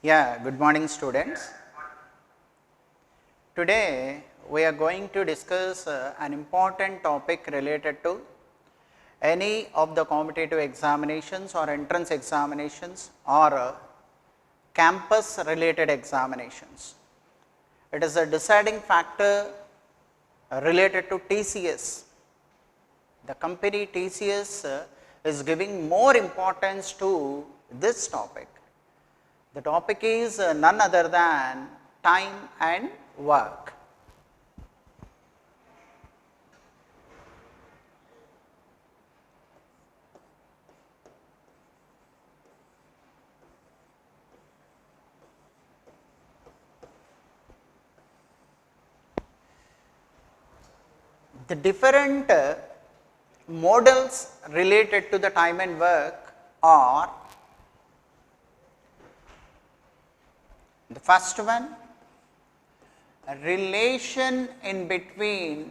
Yeah, good morning students. Today we are going to discuss an important topic related to any of the competitive examinations or entrance examinations or campus related examinations. It is a deciding factor related to TCS. The company TCS is giving more importance to this topic. The topic is none other than time and work. The different models related to the time and work are: the first one, a relation in between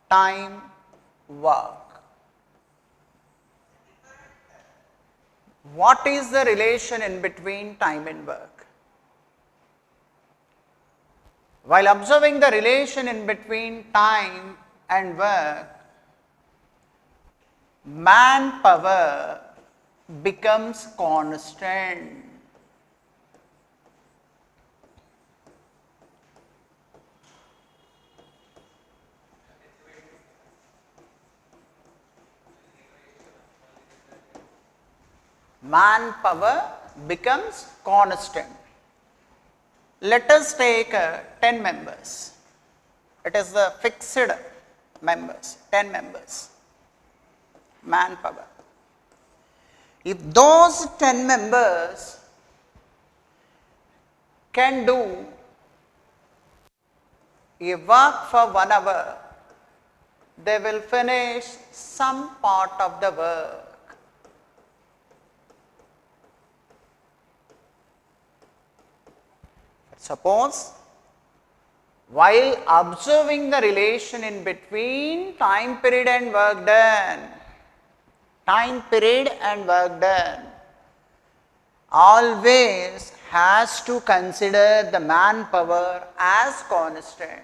time work. What is the relation in between time and work? While observing the relation in between time and work, manpower becomes constant. Manpower becomes constant. Let us take 10 members. It is the fixed members, 10 members. Manpower. If those 10 members can do a work for 1 hour, they will finish some part of the work. Suppose while observing the relation in between time period and work done, always has to consider the manpower as constant.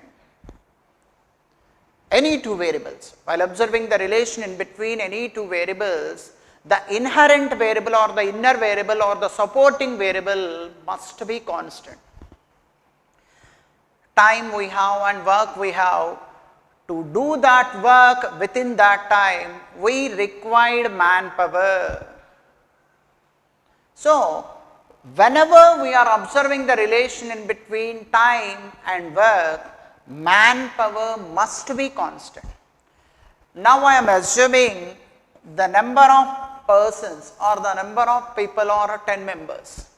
Any two variables, while observing the relation in between any two variables, the inherent variable or the inner variable or the supporting variable must be constant. Time we have and work we have. To do that work within that time, we required manpower. So, whenever we are observing the relation in between time and work, manpower must be constant. Now, I am assuming the number of persons or the number of people are 10 members.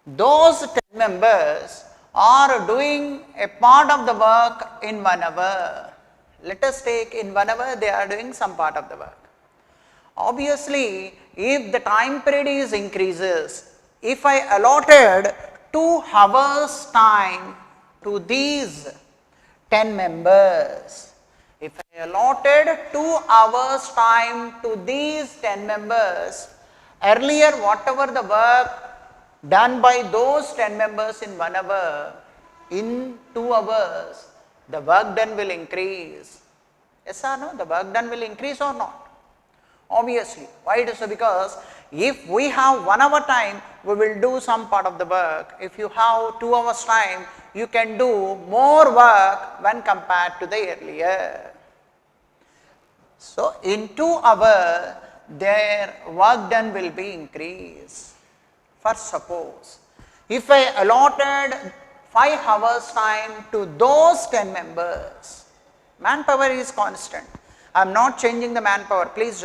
Those 10 members are doing a part of the work in 1 hour. Let us take in 1 hour they are doing some part of the work. Obviously, if the time period is increases, if I allotted 2 hours time to these 10 members, if I allotted 2 hours time to these 10 members, earlier whatever the work done by those 10 members in 1 hour, in 2 hours, the work done will increase. Yes or no? The work done will increase or not? Obviously. Why it is so? Because if we have 1 hour time, we will do some part of the work. If you have 2 hours time, you can do more work when compared to the earlier. So, in 2 hours, their work done will be increased. First, suppose if I allotted 5 hours time to those 10 members, manpower is constant. I am not changing the manpower. Please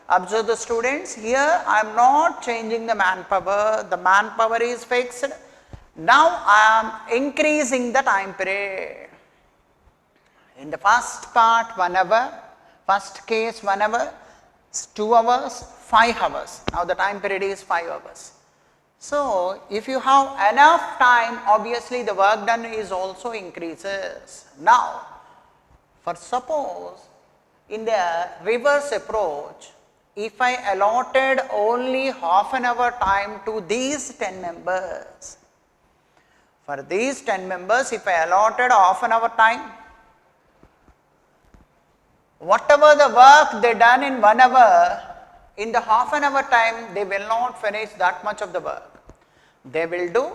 observe the students. Here I am not changing the manpower is fixed. Now I am increasing the time period. In the first part 1 hour, first case 1 hour, 2 hours, 5 hours. Now the time period is 5 hours. So, if you have enough time, obviously the work done is also increases. Now, For suppose in the reverse approach, if I allotted only half an hour time to these 10 members, for these 10 members if I allotted half an hour time, whatever the work they done in 1 hour, in the half an hour time they will not finish that much of the work. They will do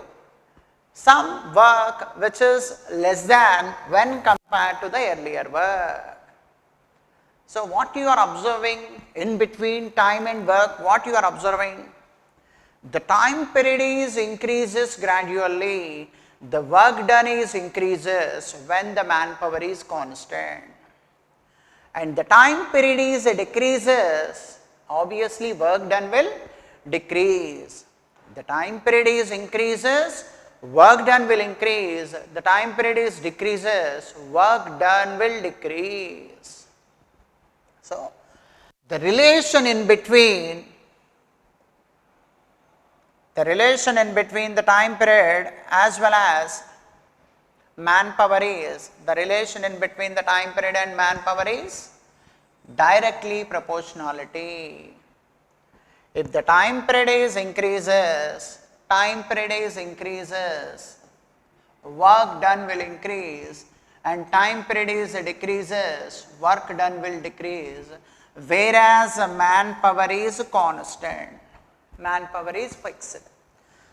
some work which is less than when compared to the earlier work. So, what you are observing in between time and work, what you are observing? The time period is increases gradually, the work done is increases when the manpower is constant, and the time period is decreases, obviously work done will decrease. The time period is increases, work done will increase, the time period is decreases, work done will decrease. So, the relation in between the time period as well as manpower is, the relation in between the time period and manpower is directly proportionality. If the time period is increases, work done will increase, and time period is decreases, work done will decrease, whereas manpower is constant, manpower is fixed.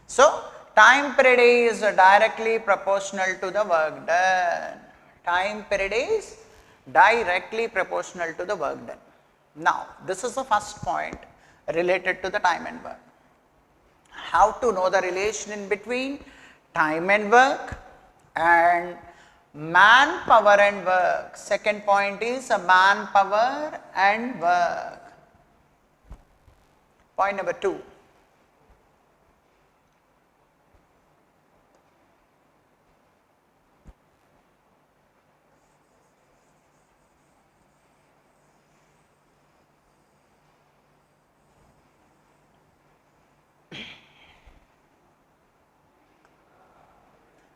So, time period is directly proportional to the work done, time period is directly proportional to the work done. Now, this is the first point related to the time and work. How to know the relation in between time and work and manpower and work. Second point is manpower and work. Point number 2.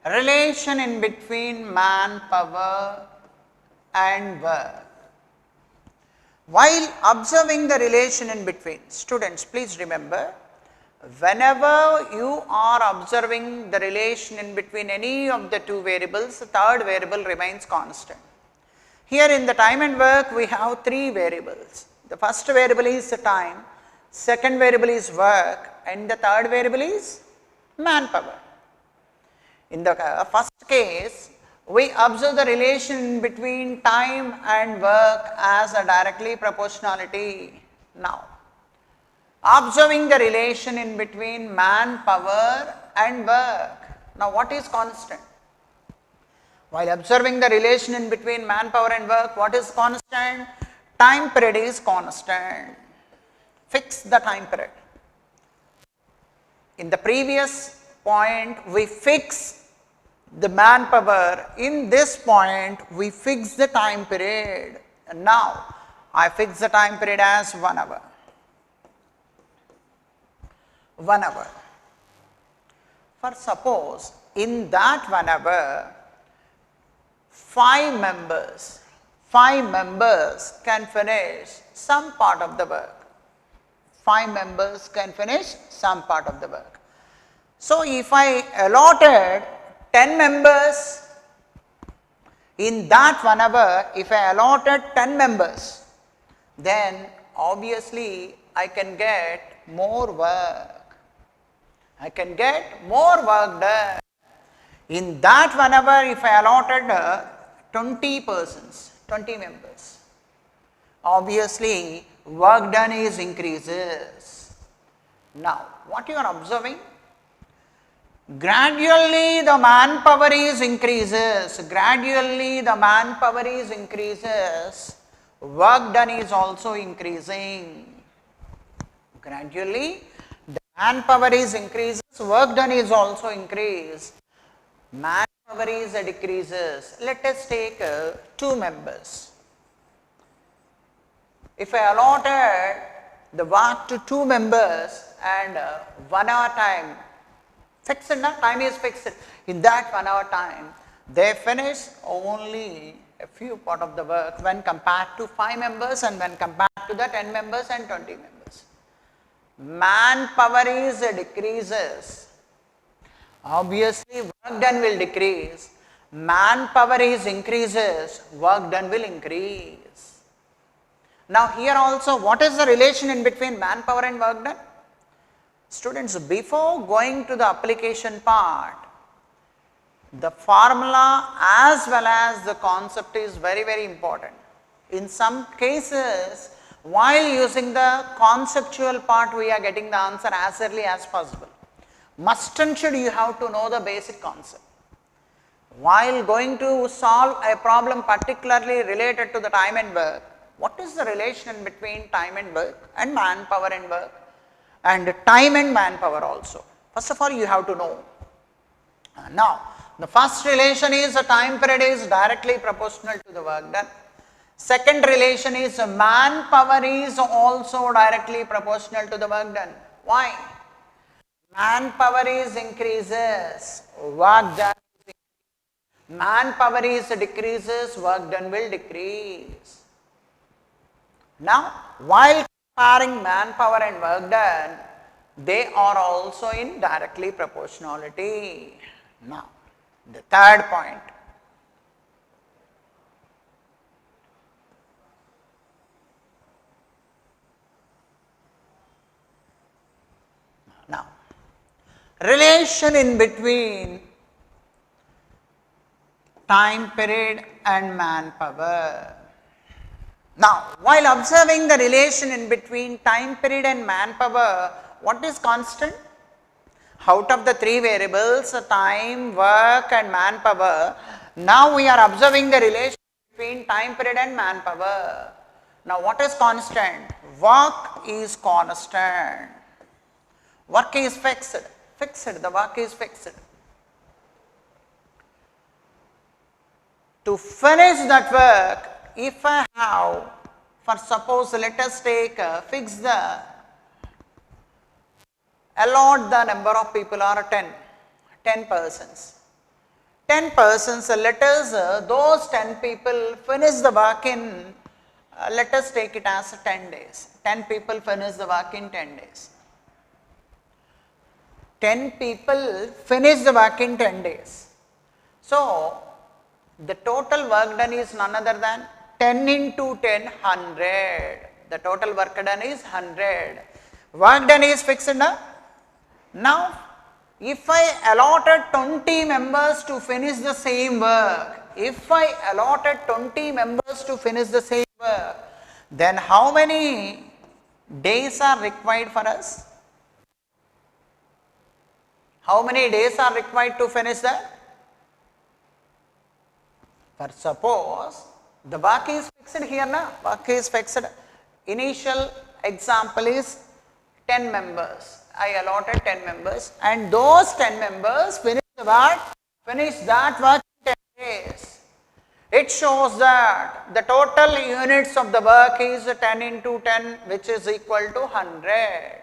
Relation in between manpower and work. While observing the relation in between, students, please remember, whenever you are observing the relation in between any of the two variables, the third variable remains constant. Here in the time and work, we have 3 variables. The first variable is the time, second variable is work, and the third variable is manpower. In the first case, we observe the relation between time and work as a directly proportionality. Now, observing the relation in between manpower and work. Now, what is constant? While observing the relation in between manpower and work, what is constant? Time period is constant. Fix the time period. In the previous point, we fix the manpower. In this point, we fix the time period. And now, I fix the time period as 1 hour. 1 hour. For suppose, in that 1 hour, 5 members can finish some part of the work. 5 members can finish some part of the work. So, if I allotted 10 members in that 1 hour, if I allotted 10 members, then obviously I can get more work. I can get more work done. In that 1 hour, if I allotted 20 persons, 20 members, obviously work done is increases. Now, what you are observing? Gradually the manpower is increases, work done is also increasing. Gradually the manpower is increases, work done is also increased. Manpower is decreases. Let us take 2 members. If I allotted the work to 2 members and 1 hour time, fixed, time is fixed. In that 1 hour time, they finish only a few part of the work when compared to 5 members and when compared to the 10 members and 20 members. Manpower is decreases. Obviously, work done will decrease. Manpower is increases, work done will increase. Now, here also, what is the relation in between manpower and work done? Students, before going to the application part, the formula as well as the concept is very, very important. In some cases, while using the conceptual part, we are getting the answer as early as possible. Must and should you have to know the basic concept. While going to solve a problem particularly related to the time and work, what is the relation between time and work and manpower and work and time and manpower also? First of all, you have to know. Now, the first relation is the time period is directly proportional to the work done. Second relation is manpower is also directly proportional to the work done. Why? Manpower is increases, work done. Manpower is decreases, work done will decrease. Now, while comparing manpower and work done, they are also in directly proportionality. Now, the third point. Now, relation in between time period and manpower. Now, while observing the relation in between time period and manpower, what is constant? Out of the three variables, time, work and manpower, now we are observing the relation between time period and manpower. Now, what is constant? Work is constant. Work is fixed, the work is fixed. To finish that work, if I have, for suppose let us take, fix the, allot the number of people are 10 persons. 10 persons, let us, those 10 people finish the work in, let us take it as 10 days. 10 people finish the work in 10 days. 10 people finish the work in 10 days. So, the total work done is none other than 10 into 10, 100. The total work done is 100. Work done is fixed now. Now, if I allotted 20 members to finish the same work, then how many days are required for us? How many days are required to finish that? For suppose the work is fixed here now, work is fixed. Initial example is 10 members. I allotted 10 members and those 10 members finish that work in 10 days. It shows that the total units of the work is 10 into 10 which is equal to 100.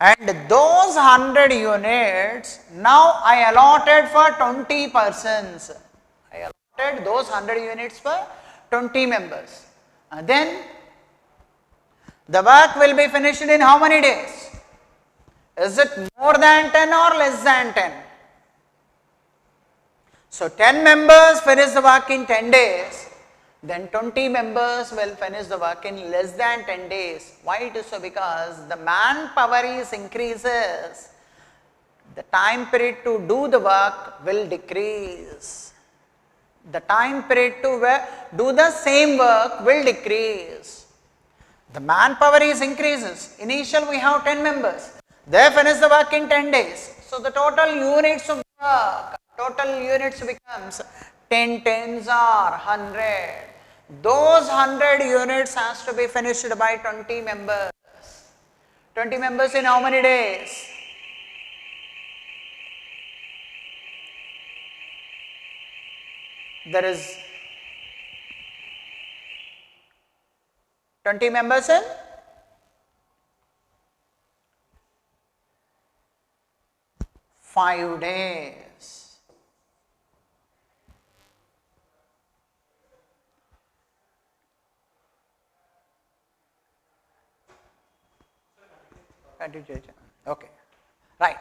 And those 100 units, now I allotted for 20 persons. I allotted those 100 units for 20 members. And then the work will be finished in how many days? Is it more than 10 or less than 10? So 10 members finish the work in 10 days, then 20 members will finish the work in less than 10 days. Why it is so? Because the manpower is increases, the time period to do the work will decrease. The time period to do the same work will decrease. The manpower is increases. Initial we have 10 members. They finish the work in 10 days. So the total units of work, total units becomes 10 tens are 100. Those 100 units has to be finished by 20 members. 20 members in how many days? There is 20 members in 5 days. Okay, right.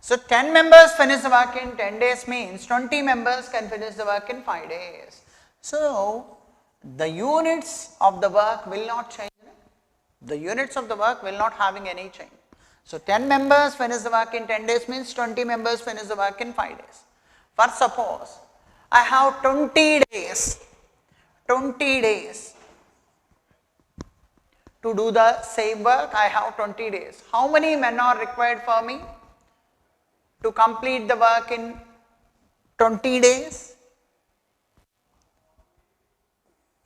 So 10 members finish the work in 10 days means 20 members can finish the work in 5 days. So the units of the work will not change. The units of the work will not having any change. So 10 members finish the work in 10 days means 20 members finish the work in 5 days. For suppose I have 20 days to do the same work, I have 20 days. How many men are required for me to complete the work in 20 days?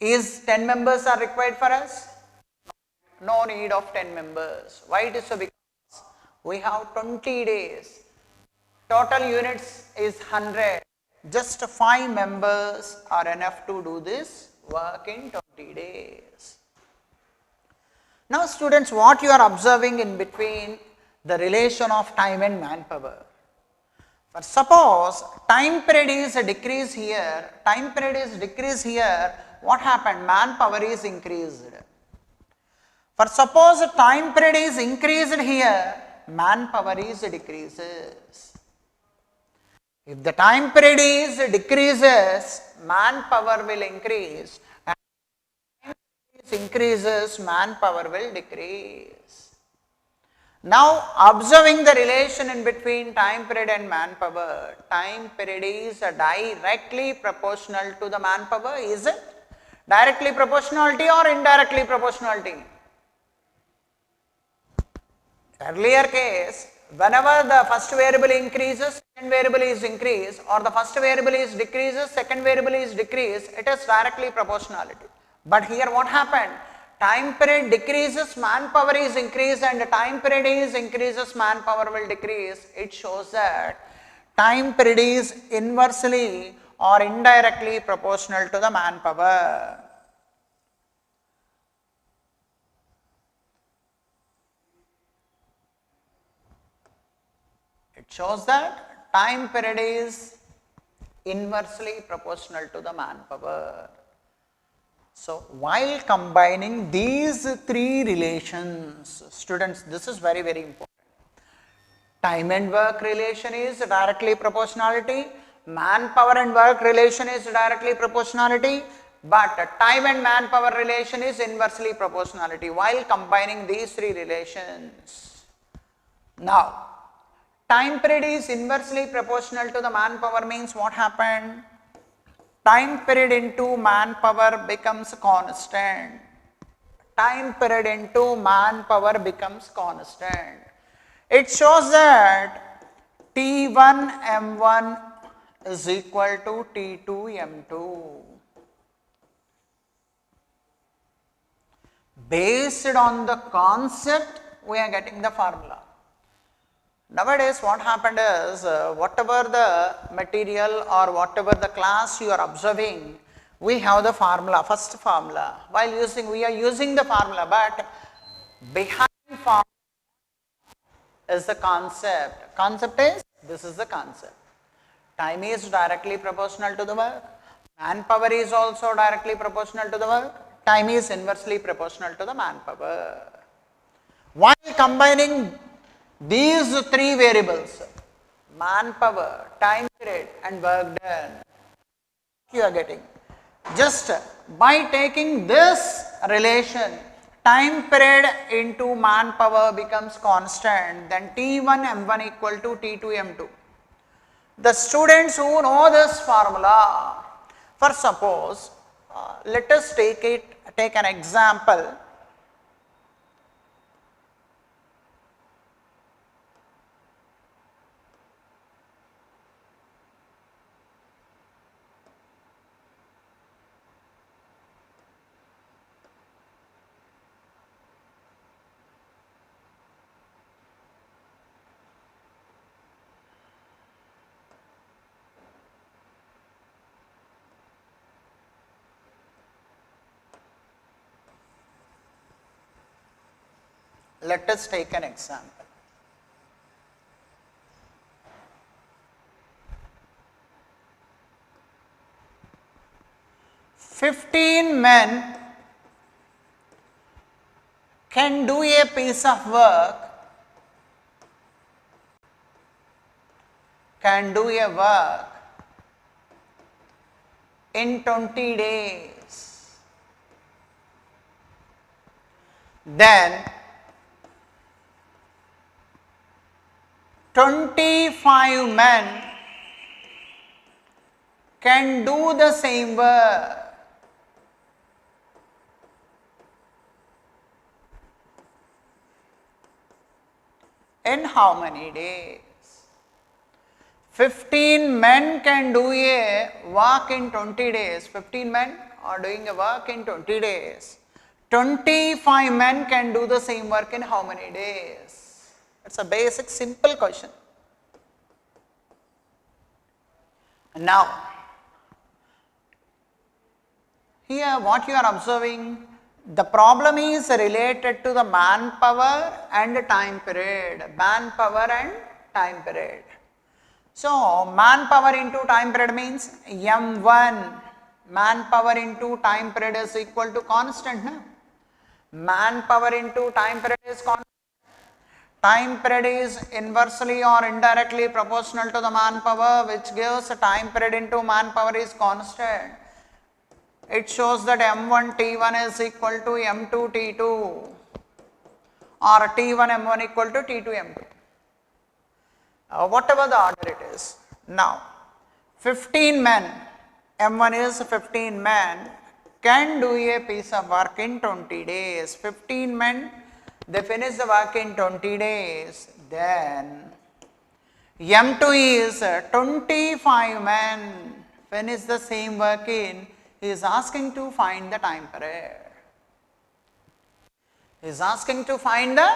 Is 10 members are required for us? No need of 10 members. Why it is so? Because we have 20 days. Total units is 100. Just 5 members are enough to do this work in 20 days. Now students, what you are observing in between the relation of time and manpower. For suppose time period is decreased here, what happened? Manpower is increased. For suppose time period is increased here, manpower is decreases. If the time period is decreases, manpower will increase. And if time period increases, manpower will decrease. Now observing the relation in between time period and manpower, time period is directly proportional to the manpower, is it? Directly proportionality or indirectly proportionality? Earlier case, whenever the first variable increases, second variable is increased, or the first variable is decreases, second variable is decreased, it is directly proportionality. But here what happened? Time period decreases, manpower is increased, and time period is increases, manpower will decrease. It shows that time period is inversely or indirectly proportional to the manpower. It shows that time period is inversely proportional to the manpower. So while combining these three relations, students, this is very, very important. Time and work relation is directly proportionality, manpower and work relation is directly proportionality, but time and manpower relation is inversely proportionality while combining these three relations. Now, time period is inversely proportional to the manpower means what happened? Time period into manpower becomes constant. Time period into manpower becomes constant. It shows that T1 M1 is equal to T2 M2. Based on the concept, we are getting the formula. Nowadays what happened is, whatever the material or whatever the class you are observing, we have the formula, first formula. While we are using the formula, but behind formula is the concept. Concept is, this is the concept. Time is directly proportional to the work. Manpower is also directly proportional to the work. Time is inversely proportional to the manpower. While combining these three variables, manpower, time period and work done, you are getting. Just by taking this relation, time period into manpower becomes constant, then T1 M1 equal to T2 M2. The students who know this formula, for suppose, let us take an example. Let us take an example. "15 men can do a piece of work can do a work in 20 days, then 25 men can do the same work in how many days? 15 men can do a work in 20 days. 15 men are doing a work in 20 days. 25 men can do the same work in how many days? It's a basic simple question. Now, here what you are observing, the problem is related to the manpower and time period. Manpower and time period. So, manpower into time period means M1, manpower into time period is equal to constant. No? Manpower into time period is constant. Time period is inversely or indirectly proportional to the manpower, which gives time period into manpower is constant. It shows that M1 T1 is equal to M2 T2 or T1 M1 equal to T2 M2. Whatever the order it is. Now, 15 men, M1 is 15 men, can do a piece of work in 20 days. 15 men, they finish the work in 20 days. Then, M2 is 25 men, finish the same work in, he is asking to find the time period. He is asking to find the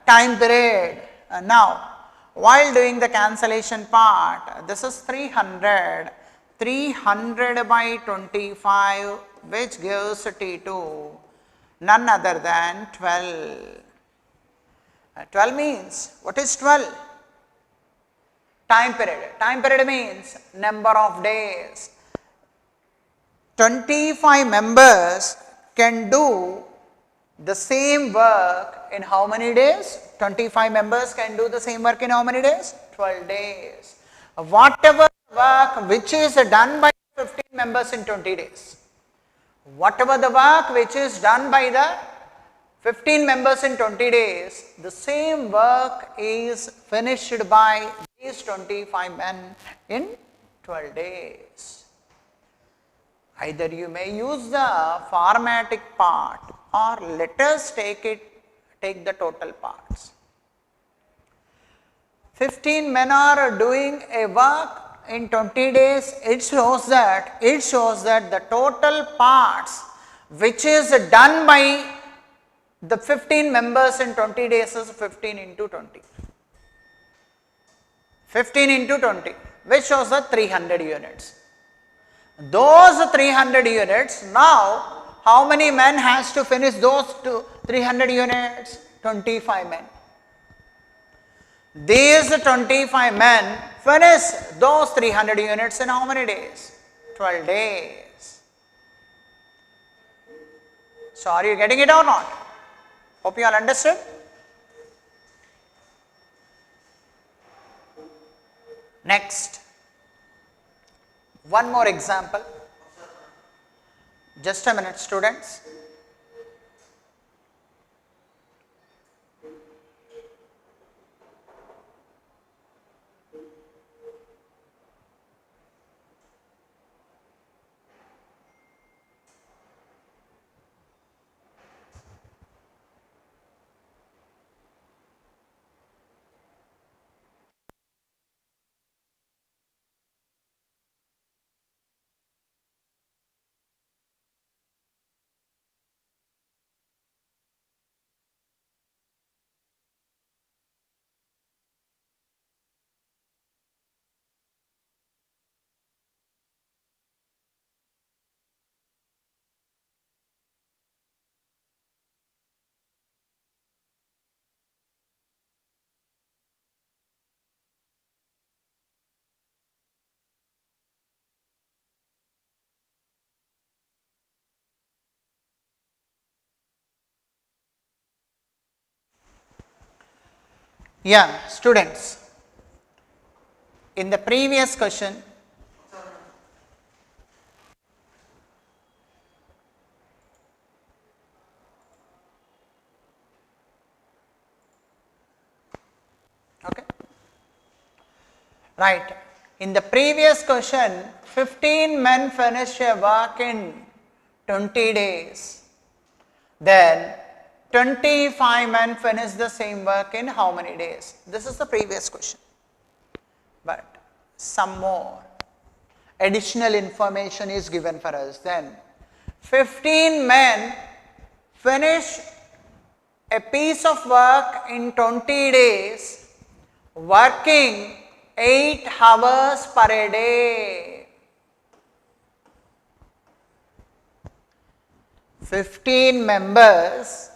time period. Now, while doing the cancellation part, this is 300 by 25, which gives T2, none other than 12. 12 means, what is 12? Time period. Time period means number of days. 25 members can do the same work in how many days? 25 members can do the same work in how many days? 12 days. Whatever work which is done by 15 members in 20 days. Whatever the work which is done by the 15 members in 20 days, the same work is finished by these 25 men in 12 days. Either you may use the formatic part or let us take the total parts. 15 men are doing a work in 20 days, it shows that the total parts which is done by the 15 members in 20 days is 15 into 20. 15 into 20, which shows the 300 units. Those 300 units, now how many men has to finish those 300 units? 25 men. These 25 men finish those 300 units in how many days? 12 days. So, are you getting it or not? Hope you all understood. Next, one more example. Just a minute, students. Yeah, students. In the previous question, okay, right. In the previous question, 15 men finished a work in 20 days. Then 25 men finished the same work in how many days? This is the previous question. But some more additional information is given for us. Then 15 men finish a piece of work in 20 days, working 8 hours per day. 15 members,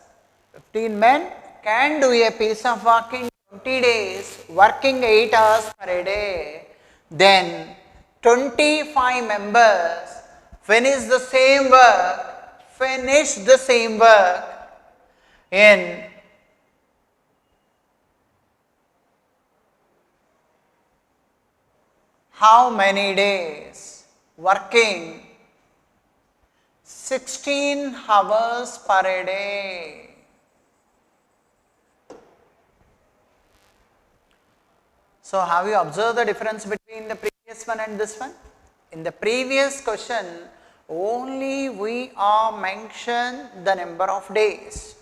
15 men can do a piece of work in 20 days, working 8 hours per day. Then 25 members finish the same work in how many days? Working 16 hours per day. So, have you observed the difference between the previous one and this one? In the previous question, only we are mentioned the number of days,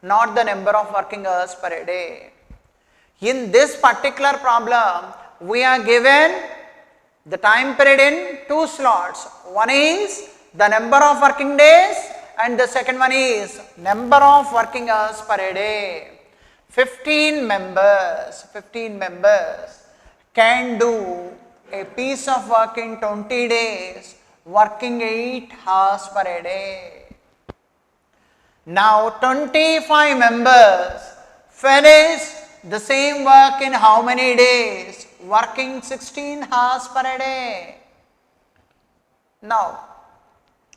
not the number of working hours per day. In this particular problem, we are given the time period in 2 slots. One is the number of working days and the second one is number of working hours per day. 15 members can do a piece of work in 20 days, working 8 hours per day. Now 25 members finish the same work in how many days? Working 16 hours per day. Now,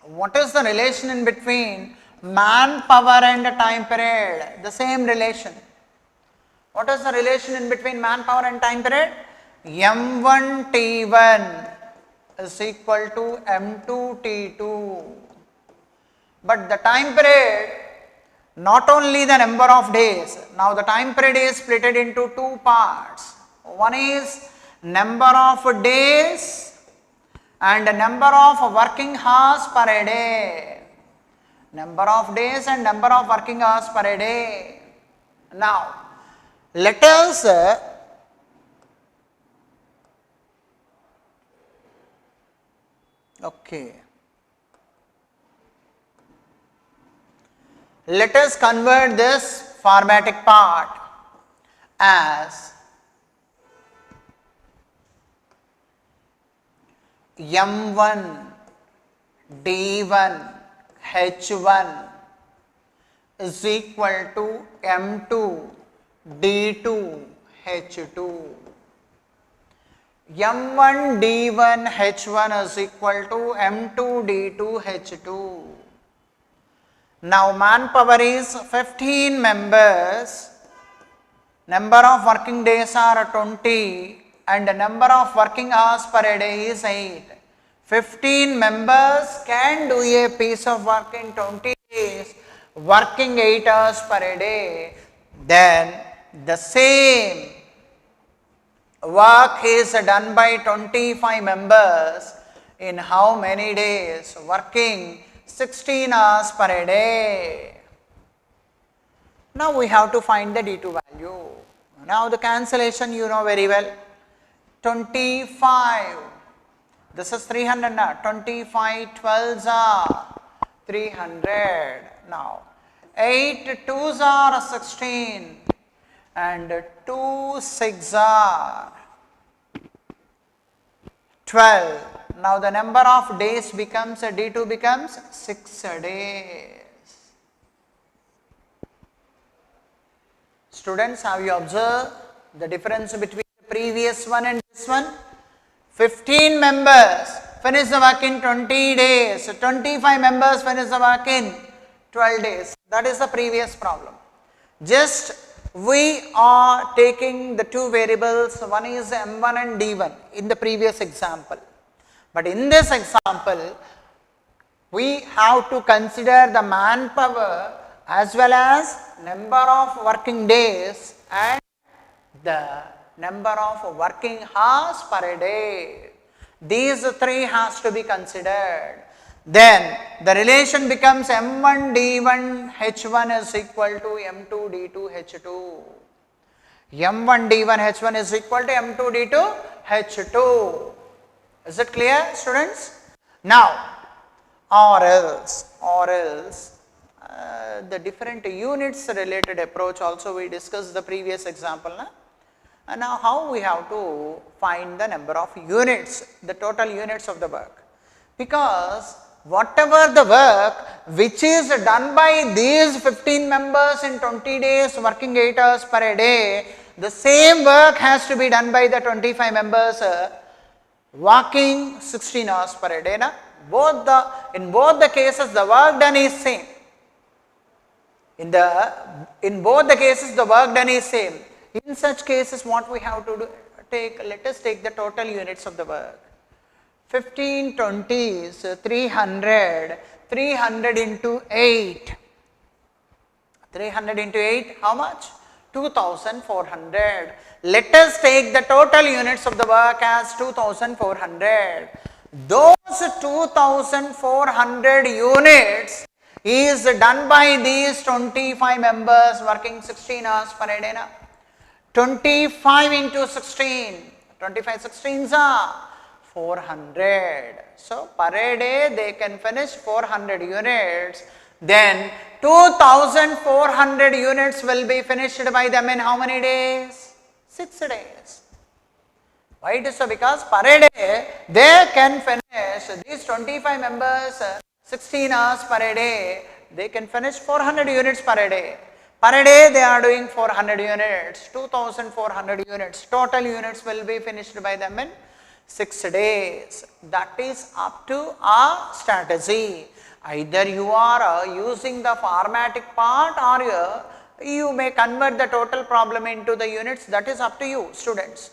what is the relation in between manpower and time period? The same relation. What is the relation in between manpower and time period? M1 T1 is equal to M2 T2. But the time period, not only the number of days, now the time period is split into 2 parts. One is number of days and number of working hours per day. Number of days and number of working hours per day. Now, let us let us convert this formatic part as M1 D1 H1 is equal to M2 D2 H2. M1 D1 H1 is equal to M2 D2 H2. Now manpower is 15 members, number of working days are 20 and the number of working hours per day is 8. 15 members can do a piece of work in 20 days, working 8 hours per day. Then the same work is done by 25 members in how many days? Working 16 hours per day. Now we have to find the D2 value. Now the cancellation you know very well. 25, this is 300 now, 25 12s are 300. Now 8 2s are 16 and 2 6s are 12. Now the number of days becomes, D2 becomes 6 days. Students, have you observed the difference between the previous one and this one? 15 members finish the work in 20 days, 25 members finish the work in 12 days. That is the previous problem. Just we are taking the two variables, one is M1 and D1 in the previous example. But in this example, we have to consider the manpower as well as number of working days and the number of working hours per day. These three has to be considered. Then the relation becomes M1 D1 H1 is equal to M2 D2 H2. M1 D1 H1 is equal to M2 D2 H2. Is it clear, students? Now, or else the different units related approach also we discussed the previous example. And now how we have to find the number of units, the total units of the work, because whatever the work which is done by these 15 members in 20 days working 8 hours per day, the same work has to be done by the 25 members working 16 hours per day. In both the cases the work done is same. In both the cases the work done is same. In such cases what we have to do, let us take the total units of the work. 15 20s, 300, 300 into 8. 300 into 8, how much? 2400. Let us take the total units of the work as 2400. Those 2400 units is done by these 25 members working 16 hours per day. 25 into 16, 25 16s are 400. So, per day they can finish 400 units. Then 2400 units will be finished by them in how many days? 6 days. Why it is so? Because per day they can finish, these 25 members 16 hours per day, they can finish 400 units per day. Per day they are doing 400 units, 2400 units, total units will be finished by them in 6 days. That is up to our strategy. Either you are using the formatic part or you may convert the total problem into the units, that is up to you, students.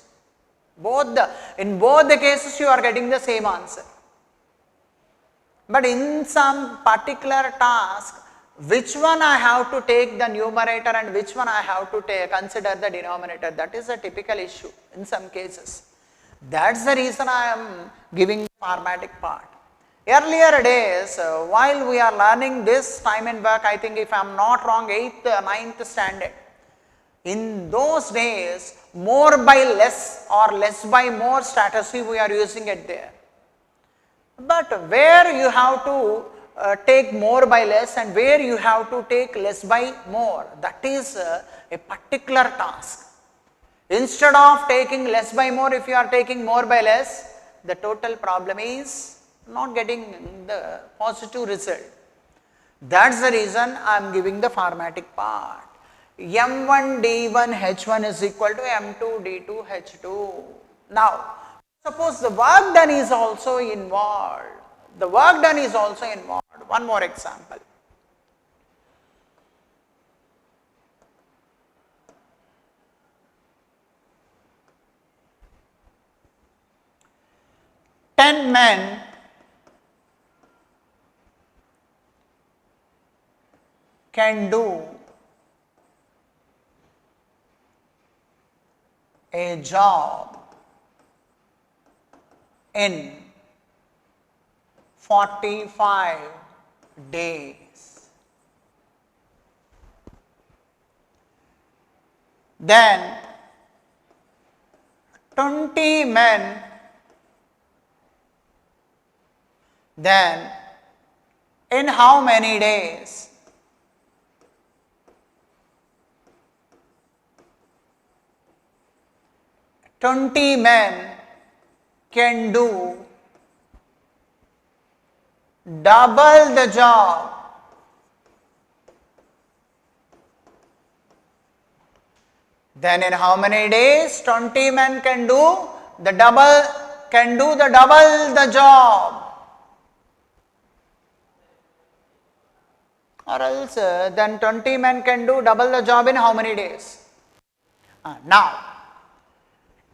In both the cases you are getting the same answer. But in some particular task, which one I have to take the numerator and which one I have to consider the denominator, that is a typical issue in some cases. That is the reason I am giving the formatic part. Earlier days, while we are learning this time and work, I think if I am not wrong, 8th, 9th standard, in those days, more by less or less by more strategy we are using it there. But where you have to take more by less and where you have to take less by more, that is a particular task. Instead of taking less by more, if you are taking more by less, the total problem is not getting the positive result. That is the reason I am giving the formatic part. M1 D1 H1 is equal to M2 D2 H2. Now, suppose the work done is also involved. The work done is also involved. One more example. Ten men can do a job in 45 days. Then 20 men then in how many days? Twenty men can do double the job. Then in how many days? 20 men can do the double the job. Or else then 20 men can do double the job in how many days? Now,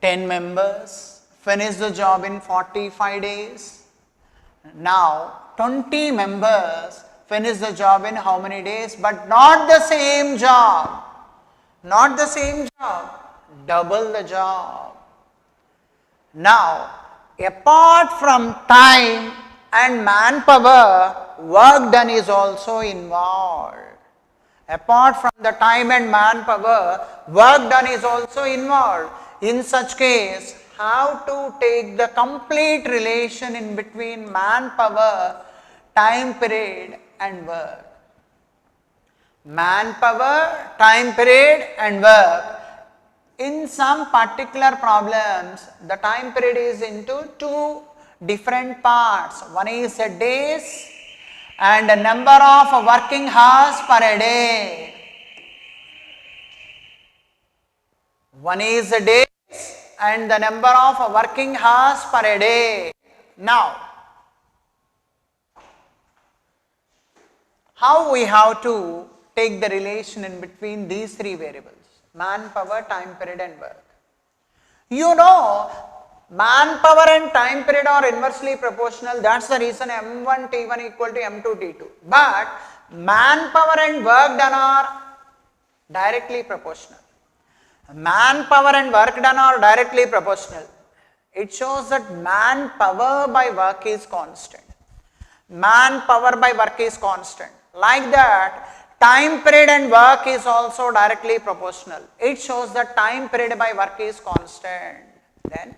10 members finish the job in 45 days. Now, 20 members finish the job in how many days? But not the same job. Not the same job. Double the job. Now, apart from time and manpower, work done is also involved. Apart from the time and manpower, work done is also involved. In such case, how to take the complete relation in between manpower, time period and work. Manpower, time period and work. In some particular problems, the time period is into two different parts. One is a days and a number of working hours per a day. One is a days and the number of working hours per a day. Now, how we have to take the relation in between these three variables? Manpower, time period and work. You know, manpower and time period are inversely proportional. That's the reason M1 T1 equal to M2 T2. But manpower and work done are directly proportional. Manpower and work done are directly proportional. It shows that manpower by work is constant. Manpower by work is constant. Like that, time period and work is also directly proportional. It shows that time period by work is constant. Then,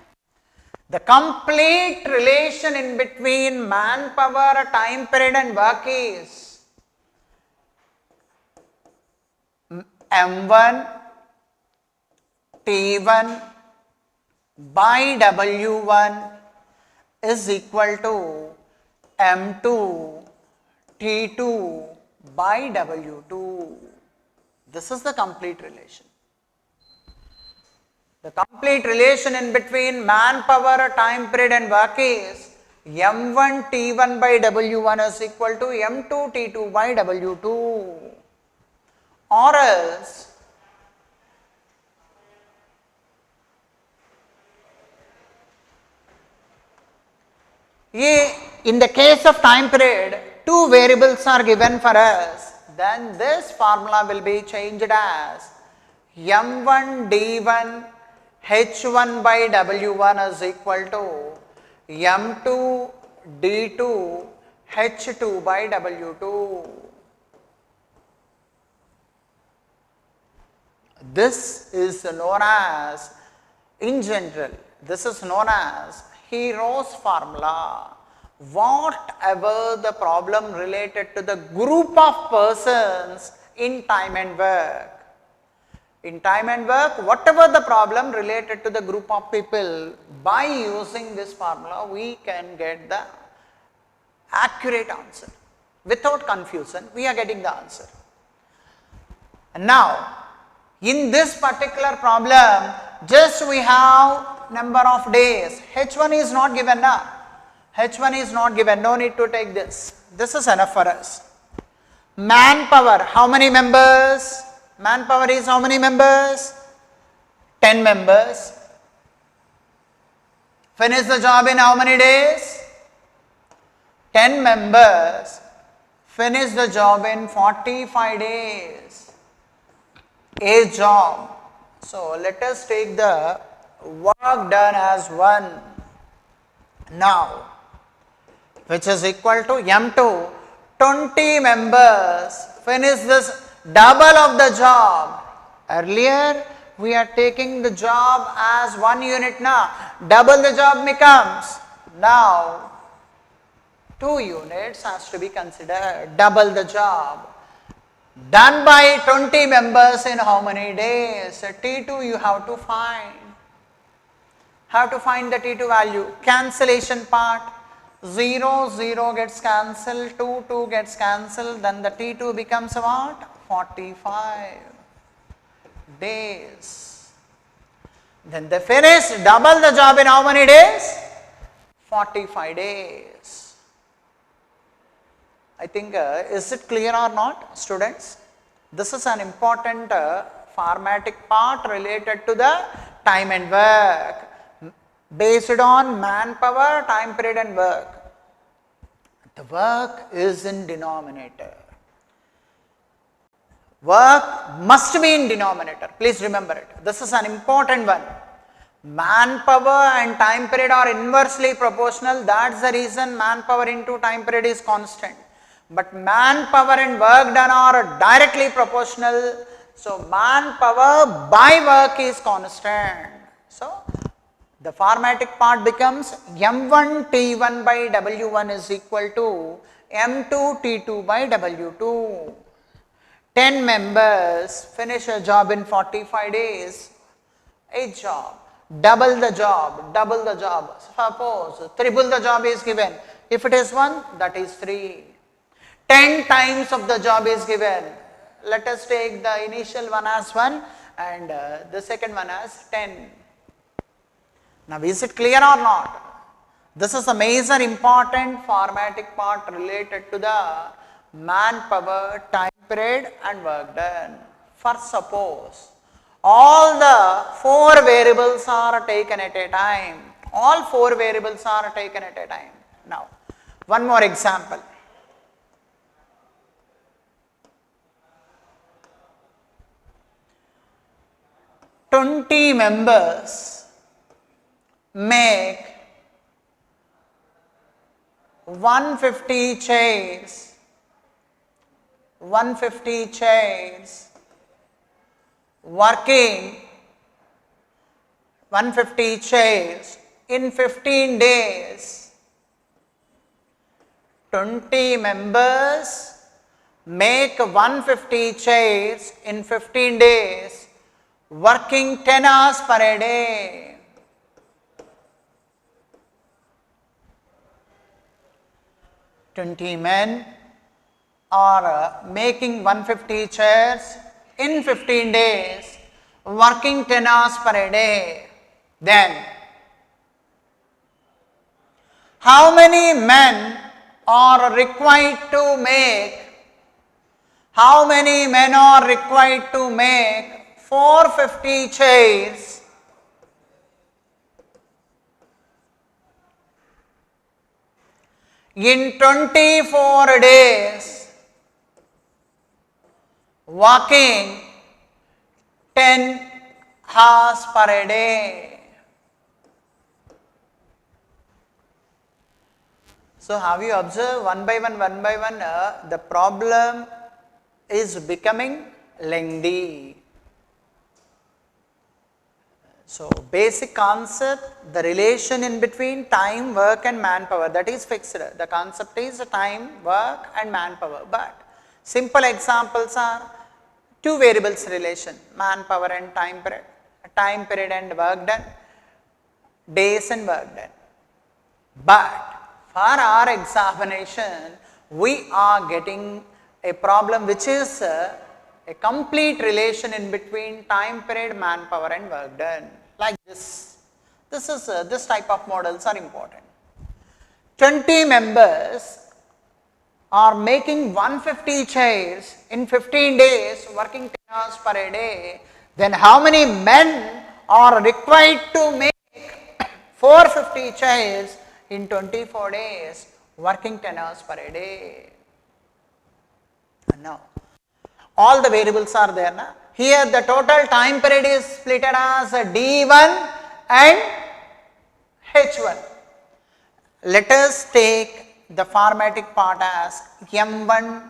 the complete relation in between manpower, time period and work is M1 T1 by W1 is equal to M2 T2 by W2. This is the complete relation. The complete relation in between manpower, time period and work is M1 T1 by W1 is equal to M2 T2 by W2. Or else, in the case of time period, two variables are given for us, then this formula will be changed as M1 D1 H1 by W1 is equal to M2 D2 H2 by W2. This is known as, in general, this is known as Hero's formula. Whatever the problem related to the group of persons in time and work. In time and work, whatever the problem related to the group of people, by using this formula, we can get the accurate answer. Without confusion, we are getting the answer. Now, in this particular problem, just we have number of days. H1 is not given now. H1 is not given, no need to take this. This is enough for us. Manpower, how many members? Manpower is how many members? 10 members. Finish the job in how many days? 10 members. Finish the job in 45 days. A job. So let us take the work done as 1 now, which is equal to M2. 20 members finish this double of the job. Earlier we are taking the job as 1 unit now. Double the job becomes now 2 units has to be considered. Double the job. Done by 20 members in how many days? T2 you have to find. Have to find the T2 value. Cancellation part. 0, 0 gets cancelled, 2, 2 gets cancelled, then the T2 becomes what? 45 days. Then they finish, double the job in how many days? 45 days. I think, is it clear or not, students? This is an important formatic part related to the time and work based on manpower, time period and work. The work is in denominator. Work must be in denominator. Please remember it. This is an important one. Manpower and time period are inversely proportional. That's the reason manpower into time period is constant. But manpower and work done are directly proportional. So manpower by work is constant. So the formatic part becomes M1 T1 by W1 is equal to M2 T2 by W2. 10 members finish a job in 45 days, a job, double the job, suppose triple the job is given, if it is 1 that is 3, 10 times of the job is given, let us take the initial one as 1 and the second one as 10. Now is it clear or not? This is a major important formatic part related to the manpower, time period and work done. For suppose all the 4 variables are taken at a time. All 4 variables are taken at a time. Now, one more example. "20 members make 150 chairs, working 150 chairs in 15 days. 20 members make 150 chairs in 15 days, working 10 hours per day. "20 men are making 150 chairs in 15 days, working 10 hours per day. Then, how many men are required to make? How many men are required to make 450 chairs in 24 days, working 10 hours per day?" So have you observed one by one, the problem is becoming lengthy. So basic concept, the relation in between time, work and manpower, that is fixed. The concept is time, work and manpower. But simple examples are 2 variables relation, manpower and time period and work done, days and work done. But for our examination, we are getting a problem which is a complete relation in between time period, manpower and work done, like this. This type of models are important. 20 members are making 150 chairs in 15 days, working 10 hours per day. Then how many men are required to make 450 chairs in 24 days, working 10 hours per day? And now, all the variables are there. Na? Here the total time period is split as D1 and H1. Let us take the formatic part as M1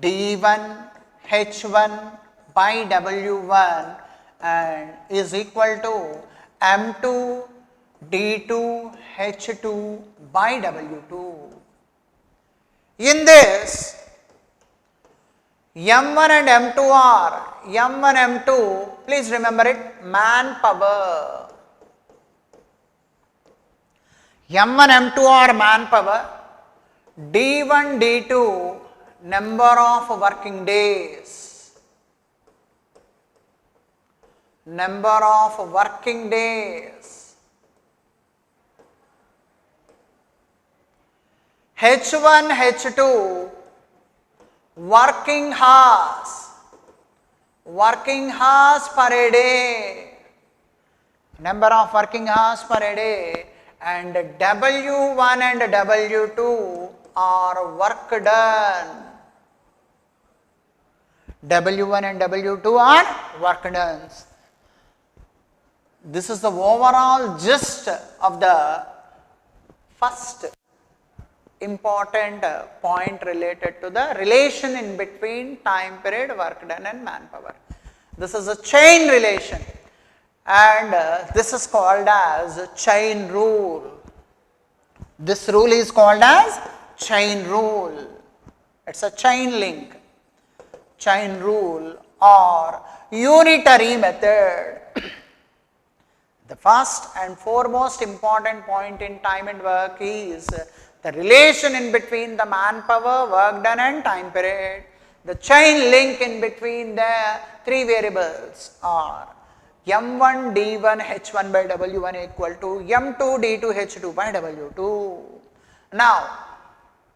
D1 H1 by W1 and is equal to M2 D2 H2 by W2. In this, M1 and M2 are, M1 M2, please remember it, manpower. M1 M2 are manpower, D1 D2 number of working days, number of working days. H1 H2 working hours, working hours per day, number of working hours per day, and W1 and W2 are work done. W1 and W2 are work done. This is the overall gist of the first important point related to the relation in between time period, work done and manpower. This is a chain relation, and this is called as chain rule. This rule is called as chain rule. It's a chain link, chain rule or unitary method. The first and foremost important point in time and work is the relation in between the manpower, work done and time period. The chain link in between the three variables are M1 D1 H1 by W1 equal to M2 D2 H2 by W2. Now,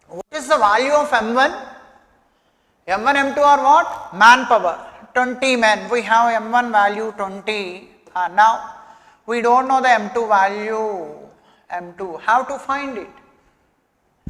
what is the value of M1? M1, M2 are what? Manpower, 20 men. We have M1 value 20. Now, we don't know the M2 value, M2. How to find it?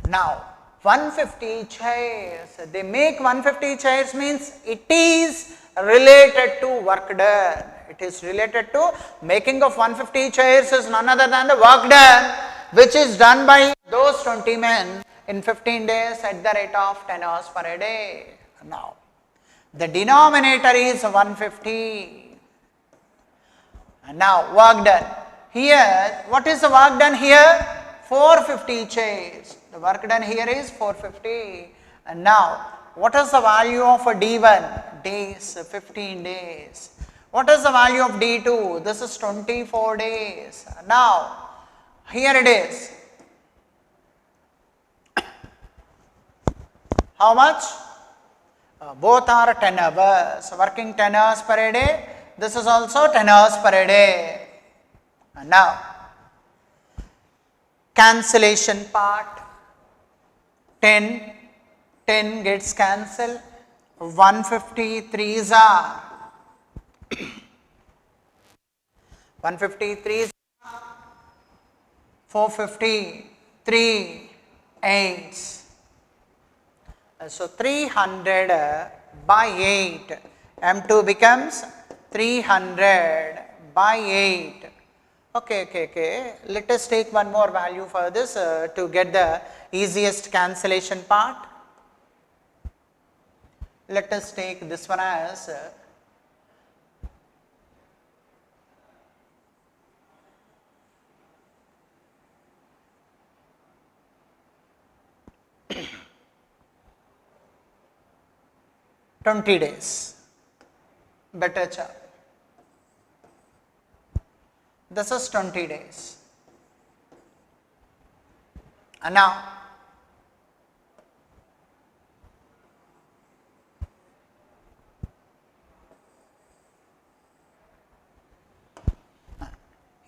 Now, 150 chairs. They make 150 chairs means it is related to work done. It is related to making of 150 chairs is none other than the work done, which is done by those 20 men in 15 days at the rate of 10 hours per day. Now, the denominator is 150. And now, work done. Here, what is the work done here? 450 chairs. The work done here is 450. And now, what is the value of a D1? Days, 15 days. What is the value of D2? This is 24 days. Now, here it is. How much? Both are 10 hours. Working 10 hours per day. This is also 10 hours per day. And now, cancellation part. 10 gets cancelled. 153s are 153s, 450, 3 8s. So 300 by 8. M2 becomes 300 by 8. Okay. Let us take one more value for this to get the easiest cancellation part. Let us take this one as 20 days. Better chart. This is 20 days. And now,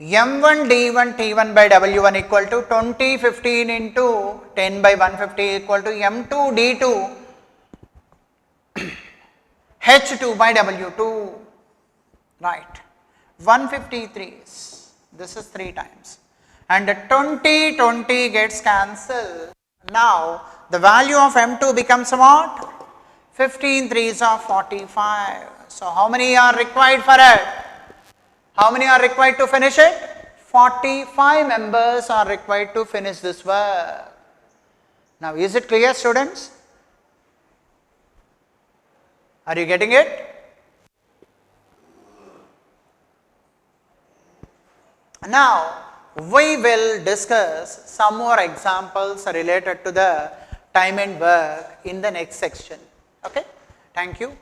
M1 D1 T1 by W1 equal to 20 15 into 10 by 150 equal to M2 D2 H2 by W2, right. 153s, this is 3 times, and 20 gets cancelled. Now, the value of M2 becomes what? 15 3s are 45. So, how many are required for it? How many are required to finish it? 45 members are required to finish this work. Now, is it clear, students? Are you getting it? Now, we will discuss some more examples related to the time and work in the next section. Okay? Thank you.